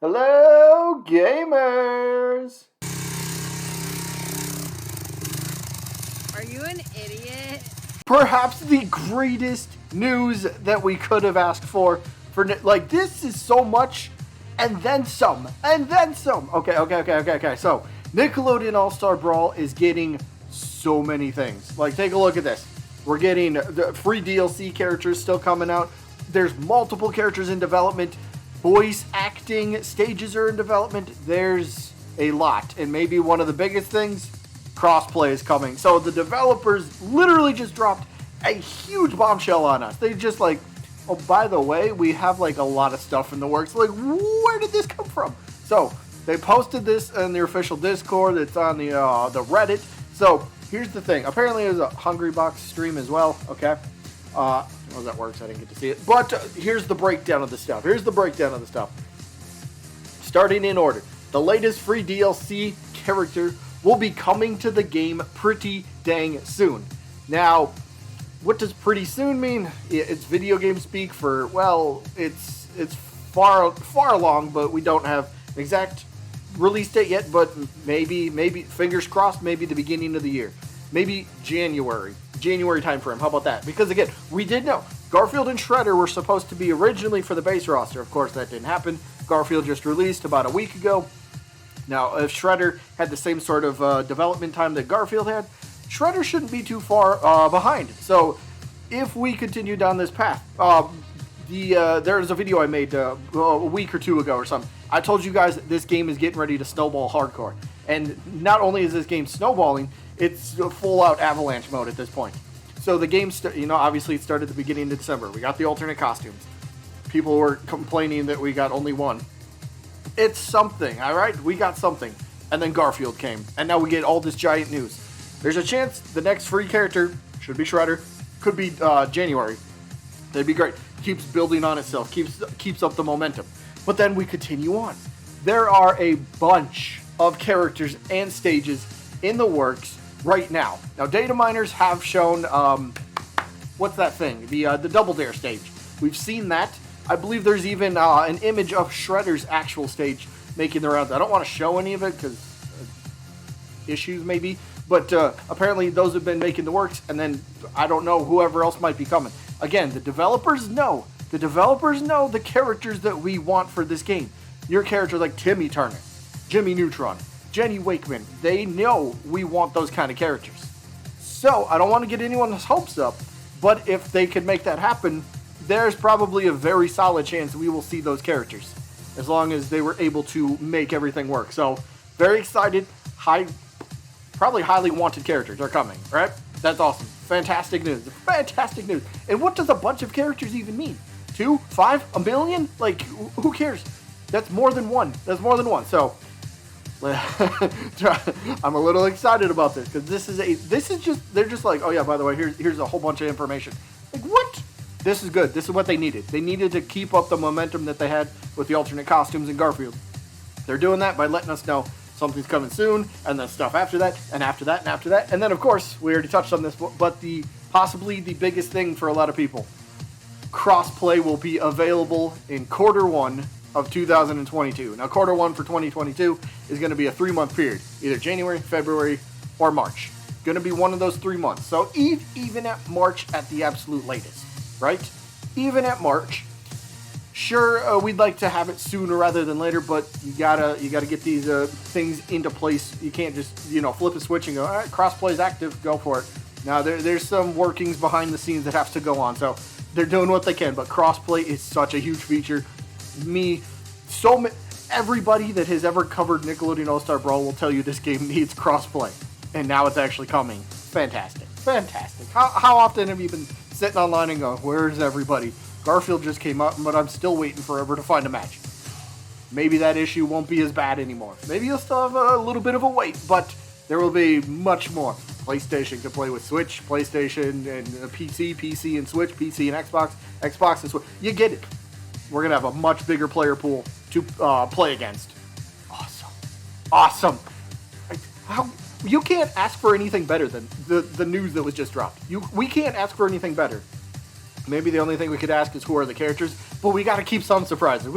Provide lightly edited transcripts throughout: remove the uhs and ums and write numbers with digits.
Hello, gamers! Are you an idiot? Perhaps the greatest news that we could have asked for like, this is so much, and then some, and then some. Okay. So, Nickelodeon All Star Brawl is getting so many things. Like, take a look at this. We're getting the free DLC characters still coming out. There's multiple characters in development. Voice acting stages are in development. There's a lot. And maybe one of the biggest things, crossplay is coming. So the developers literally just dropped a huge bombshell on us. They just like, oh, by the way, we have like a lot of stuff in the works. Like, where did this come from? So they posted this in their official Discord. It's on the Reddit. So here's the thing. Apparently there's a Hungry Box stream as well. Okay. Well, that works. I didn't get to see it. But here's the breakdown of the stuff. Starting in order. The latest free DLC character will be coming to the game pretty dang soon. Now, what does pretty soon mean? It's video game speak for, well, it's far along, but we don't have an exact release date yet, but maybe, fingers crossed, maybe the beginning of the year. Maybe January time frame. How about that? Because again, we did know Garfield and Shredder were supposed to be originally for the base roster. Of course, that didn't happen. Garfield just released about a week ago. Now, if Shredder had the same sort of development time that Garfield had, Shredder shouldn't be too far behind. So, if we continue down this path, there's a video I made a week or two ago or something. I told you guys that this game is getting ready to snowball hardcore. And not only is this game snowballing, it's a full-out avalanche mode at this point. So the game, obviously it started at the beginning of December. We got the alternate costumes. People were complaining that we got only one. It's something, all right? We got something. And then Garfield came. And now we get all this giant news. There's a chance the next free character, should be Shredder, could be January. That'd be great. Keeps building on itself. Keeps up the momentum. But then we continue on. There are a bunch of characters and stages in the works right now. Now, data miners have shown, what's that thing? The Double Dare stage. We've seen that. I believe there's even an image of Shredder's actual stage making the rounds. I don't want to show any of it because issues maybe, but apparently those have been making the works, and then I don't know whoever else might be coming. Again, the developers know the characters that we want for this game. Your character like Timmy Turner, Jimmy Neutron, Jenny Wakeman, they know we want those kind of characters. So, I don't want to get anyone's hopes up, but if they could make that happen, there's probably a very solid chance we will see those characters, as long as they were able to make everything work. So, very excited, probably highly wanted characters are coming, right? That's awesome. Fantastic news. And what does a bunch of characters even mean? 2? 5? A million? Like, who cares? That's more than one. So, I'm a little excited about this because they're just like, oh yeah, by the way, here's a whole bunch of information. Like, what? This is good. This is what they needed. They needed to keep up the momentum that they had with the alternate costumes in Garfield. They're doing that by letting us know something's coming soon, and then stuff after that, and after that, and after that. And then, of course, we already touched on this, but possibly the biggest thing for a lot of people, crossplay will be available in Q1 of 2022. Now, Q1 for 2022 is going to be a 3-month period, either January, February, or March. Going to be one of those 3 months. So even at March at the absolute latest, right? Even at March. Sure, we'd like to have it sooner rather than later, but you gotta get these things into place. You can't just flip a switch and go, all right, crossplay is active, go for it. Now there's some workings behind the scenes that have to go on, so they're doing what they can. But crossplay is such a huge feature. Everybody that has ever covered Nickelodeon All Star Brawl will tell you this game needs crossplay, and now it's actually coming. Fantastic. How often have you been sitting online and going, where's everybody? Garfield just came up, but I'm still waiting forever to find a match. Maybe that issue won't be as bad anymore. Maybe you'll still have a little bit of a wait, but there will be much more. PlayStation can play with Switch, PlayStation and PC and Switch, PC and Xbox and Switch. You get it. We're going to have a much bigger player pool to play against. Awesome. You can't ask for anything better than the news that was just dropped. We can't ask for anything better. Maybe the only thing we could ask is who are the characters, but we got to keep some surprises.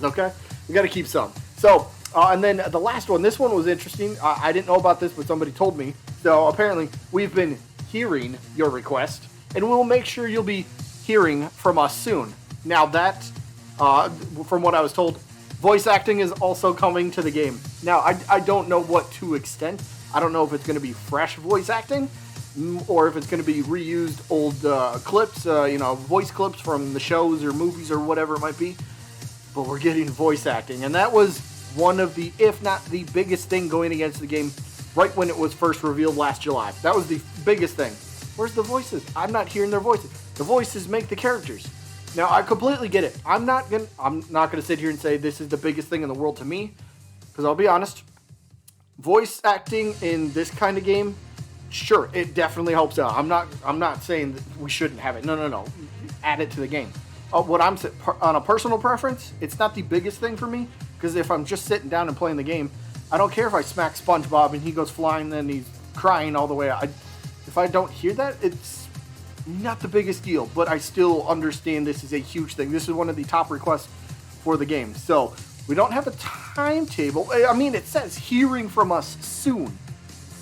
Okay? We got to keep some. So, and then the last one. This one was interesting. I didn't know about this, but somebody told me. So apparently, we've been hearing your request, and we'll make sure you'll be hearing from us soon. Now that, from what I was told, voice acting is also coming to the game. Now, I don't know what to extent. I don't know if it's going to be fresh voice acting, or if it's going to be reused old clips, voice clips from the shows or movies or whatever it might be. But we're getting voice acting, and that was one of the, if not the biggest thing going against the game right when it was first revealed last July. That was the biggest thing. Where's the voices? I'm not hearing their voices. The voices make the characters. Now, I completely get it. I'm not gonna sit here and say this is the biggest thing in the world to me, because I'll be honest, voice acting in this kind of game, sure, it definitely helps out. I'm not saying that we shouldn't have it. No. Add it to the game. What I'm saying, on a personal preference, it's not the biggest thing for me, because if I'm just sitting down and playing the game, I don't care if I smack SpongeBob and he goes flying and he's crying all the way out. If I don't hear that, it's not the biggest deal, but I still understand this is a huge thing. This is one of the top requests for the game. So we don't have a timetable. I mean, it says hearing from us soon.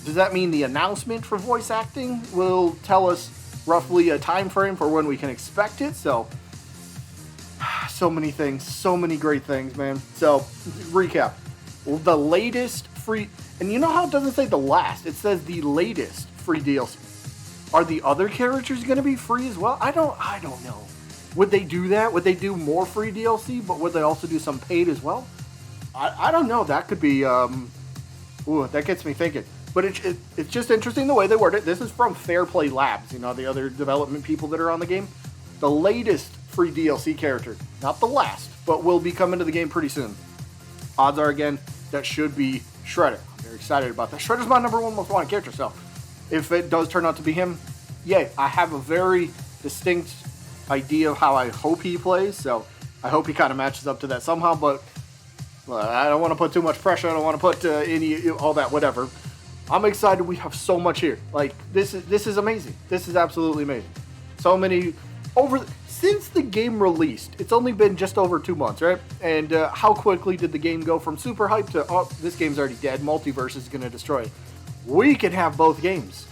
Does that mean the announcement for voice acting will tell us roughly a time frame for when we can expect it? So many things, so many great things, man. So recap. The latest free, and you know how it doesn't say the last, it says the latest free DLC. Are the other characters going to be free as well? I don't know. Would they do that? Would they do more free DLC, but would they also do some paid as well? I don't know. That could be, that gets me thinking. But it's just interesting the way they word it. This is from Fair Play Labs, the other development people that are on the game. The latest free DLC character, not the last, but will be coming to the game pretty soon. Odds are, again, that should be Shredder. I'm very excited about that. Shredder's my number one most wanted character, so if it does turn out to be him, yay. I have a very distinct idea of how I hope he plays, so I hope he kind of matches up to that somehow, but I don't want to put too much pressure. I don't want to put all that, whatever. I'm excited. We have so much here. Like, this is amazing. This is absolutely amazing. So many, since the game released, it's only been just over 2 months, right? And how quickly did the game go from super hype to, oh, this game's already dead, multiverse is going to destroy it. We can have both games.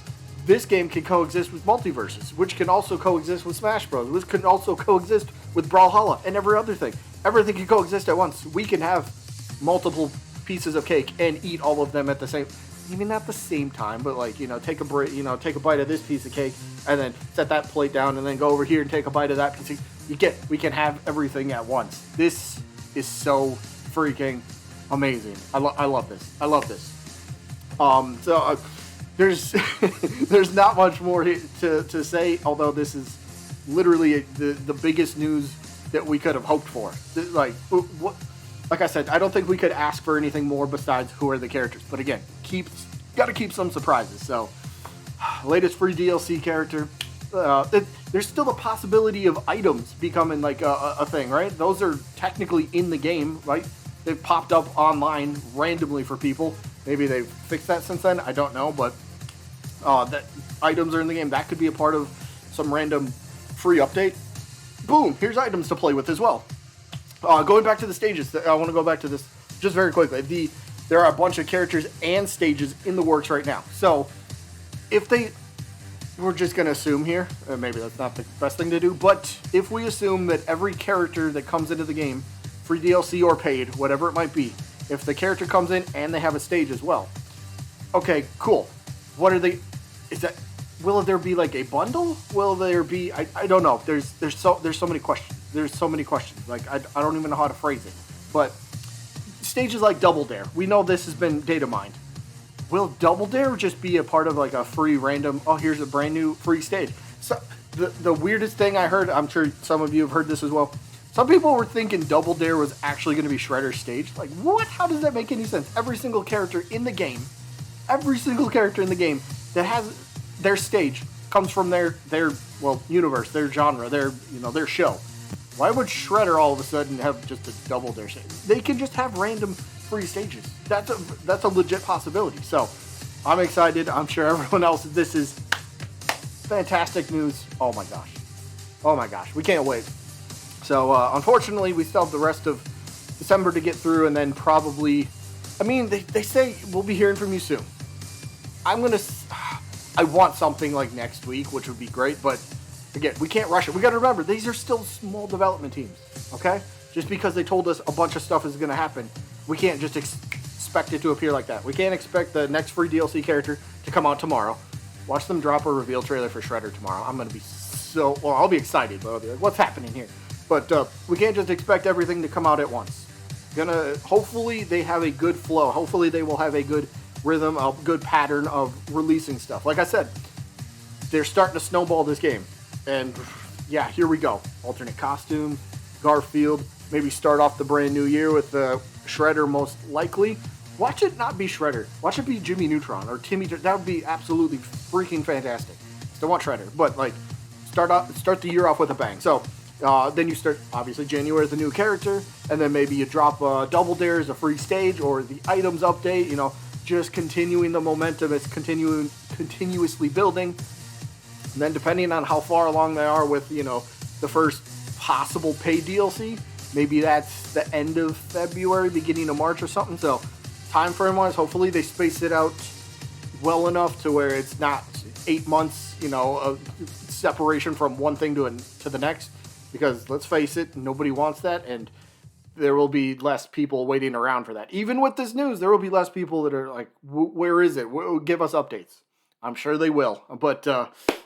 This game can coexist with multiverses, which can also coexist with Smash Bros, which can also coexist with Brawlhalla and every other thing. Everything can coexist at once. We can have multiple pieces of cake and eat all of them at the same, maybe not the same time, but like, take a break, take a bite of this piece of cake and then set that plate down and then go over here and take a bite of that piece of, we can have everything at once. This is so freaking amazing. I love this. I love this. There's there's not much more to say, although this is literally the biggest news that we could have hoped for. Like I said, I don't think we could ask for anything more besides who are the characters. But again, got to keep some surprises. So, latest free DLC character. There's still the possibility of items becoming like a thing, right? Those are technically in the game, right? They've popped up online randomly for people. Maybe they've fixed that since then. I don't know, but that items are in the game. That could be a part of some random free update. Boom! Here's items to play with as well. Going back to the stages, I want to go back to this just very quickly. There are a bunch of characters and stages in the works right now. So, we're just going to assume here, maybe that's not the best thing to do, but if we assume that every character that comes into the game, free DLC or paid, whatever it might be, if the character comes in and they have a stage as well, okay, cool. What are they? Will there be like a bundle? Will there be? I don't know. There's so many questions. There's so many questions. Like I don't even know how to phrase it. But stages like Double Dare, we know this has been data mined. Will Double Dare just be a part of like a free random? Oh, here's a brand new free stage. So the weirdest thing I heard, I'm sure some of you have heard this as well. Some people were thinking Double Dare was actually going to be Shredder's stage. Like what? How does that make any sense? Every single character in the game that has their stage comes from their universe, their genre, their show. Why would Shredder all of a sudden have just a Double Dare stage? They can just have random free stages. That's a legit possibility. So I'm excited. I'm sure everyone else. This is fantastic news. Oh my gosh, we can't wait. So unfortunately, we still have the rest of December to get through, and then probably, I mean, they say we'll be hearing from you soon. I want something like next week, which would be great, but again, we can't rush it. We got to remember, these are still small development teams, okay? Just because they told us a bunch of stuff is going to happen, we can't just expect it to appear like that. We can't expect the next free DLC character to come out tomorrow. Watch them drop a reveal trailer for Shredder tomorrow. I'm going to be I'll be excited, but I'll be like, what's happening here? But we can't just expect everything to come out at once. Hopefully they have a good flow. Hopefully they will have a good rhythm, a good pattern of releasing stuff. Like I said, they're starting to snowball this game. And yeah, here we go. Alternate costume, Garfield. Maybe start off the brand new year with Shredder most likely. Watch it not be Shredder. Watch it be Jimmy Neutron or Timmy. That would be absolutely freaking fantastic. Still want Shredder, but like start the year off with a bang. So then you start, obviously, January as a new character, and then maybe you drop Double Dare as a free stage or the items update, you know, just continuing the momentum. It's continuously building. And then depending on how far along they are with, you know, the first possible paid DLC, maybe that's the end of February, beginning of March or something. So time frame wise, hopefully they space it out well enough to where it's not 8 months, you know, of separation from one thing to the next. Because let's face it, nobody wants that, and there will be less people waiting around for that. Even with this news, there will be less people that are like, where is it? Give us updates. I'm sure they will. But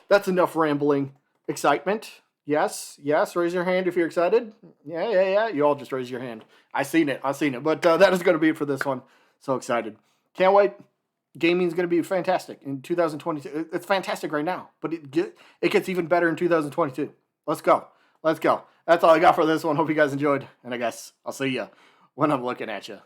that's enough rambling excitement. Yes, raise your hand if you're excited. Yeah. You all just raise your hand. I've seen it. But that is going to be it for this one. So excited. Can't wait. Gaming's going to be fantastic in 2022. It's fantastic right now, but it gets even better in 2022. Let's go. That's all I got for this one. Hope you guys enjoyed, and I guess I'll see you when I'm looking at you.